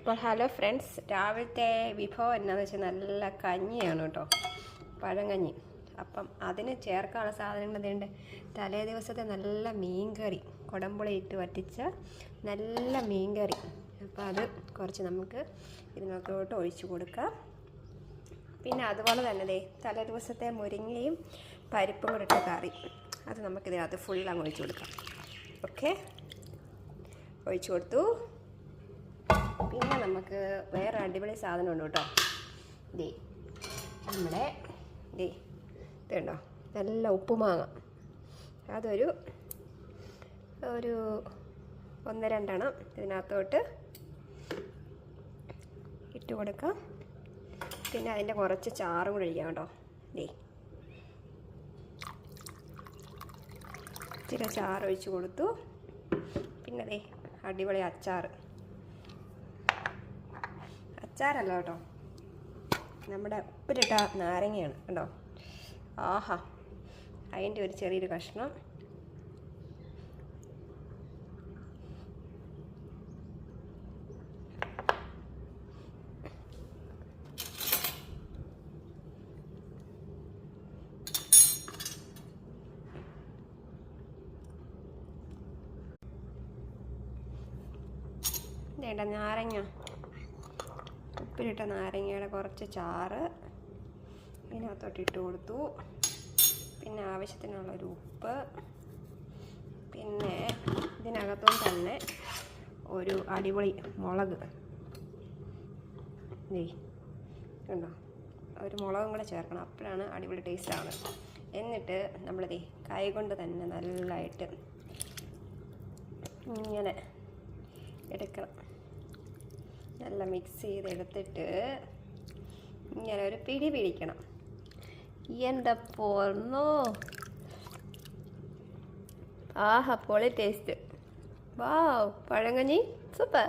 അപ്പോൾ hello friends, രാവിലത്തെ വിഭവം എന്നാന്ന് വെച്ചാൽ നല്ല കഞ്ഞിയാണ് കേട്ടോ, പഴങ്കഞ്ഞി. അപ്പം അതിന് ചേർക്കാനുള്ള സാധനങ്ങൾ വേണ്ട. തലേ ദിവസത്തെ നല്ല മീൻകറി, കുടംപുളി ഇട്ട് വറ്റിച്ച നല്ല മീൻകറി. അപ്പോൾ അത് കുറച്ച് നമുക്ക് ഇതിനകത്തോട്ട് ഒഴിച്ചു കൊടുക്കാം. പിന്നെ അതുപോലെ തന്നെ തലേ ദിവസത്തെ മുരിങ്ങയും പരിപ്പും കൂടെ ഇട്ട കറി, അത് നമുക്കിതിനകത്ത് ഫുൾ അങ്ങ് ഒഴിച്ചു കൊടുക്കാം. ഓക്കെ, ഒഴിച്ചു കൊടുത്തു. പിന്നെ നമുക്ക് വേറെ അടിപൊളി സാധനം ഉണ്ട് കേട്ടോ. നമ്മുടെ ഇതുണ്ടോ, നല്ല ഉപ്പുമാങ്ങ. അതൊരു 1-2 എണ്ണം ഇതിനകത്തോട്ട് ഇട്ട് കൊടുക്കാം. പിന്നെ അതിൻ്റെ കുറച്ച് ചാറും കൂടി ഒഴിക്കാം കേട്ടോ. ഇച്ചിരി ചാറ് ഒഴിച്ച് കൊടുത്തു. പിന്നെ അടിപൊളി അച്ചാറല്ല കേട്ടോ, നമ്മുടെ ഉപ്പിലിട്ട നാരങ്ങയാണ് കേട്ടോ. ആഹാ, അതിൻ്റെ ഒരു ചെറിയൊരു കഷ്ണം. വേണ്ട നാരങ്ങ, ഉപ്പിലിട്ട നാരങ്ങയുടെ കുറച്ച് ചാറ് ഇതിനകത്തോട്ട് ഇട്ട് കൊടുത്തു. പിന്നെ ആവശ്യത്തിനുള്ളൊരു ഉപ്പ്. പിന്നെ ഇതിനകത്തും തന്നെ ഒരു അടിപൊളി മുളക് കണ്ടോ, ഒരു മുളകും കൂടെ ചേർക്കണം, അപ്പോഴാണ് അടിപൊളി ടേസ്റ്റ് ആവുന്നത്. എന്നിട്ട് നമ്മളിത് കൈ കൊണ്ട് തന്നെ നല്ലതായിട്ട് ഇങ്ങനെ എടുക്കണം. നല്ല മിക്സ് ചെയ്തെടുത്തിട്ട് ഇങ്ങനെ ഒരു പിടി പിടിക്കണം. എൻ്റെ പോർന്നോ, ആഹാ, പൊളി ടേസ്റ്റ്. വാവ്, പഴങ്കഞ്ഞി സൂപ്പർ.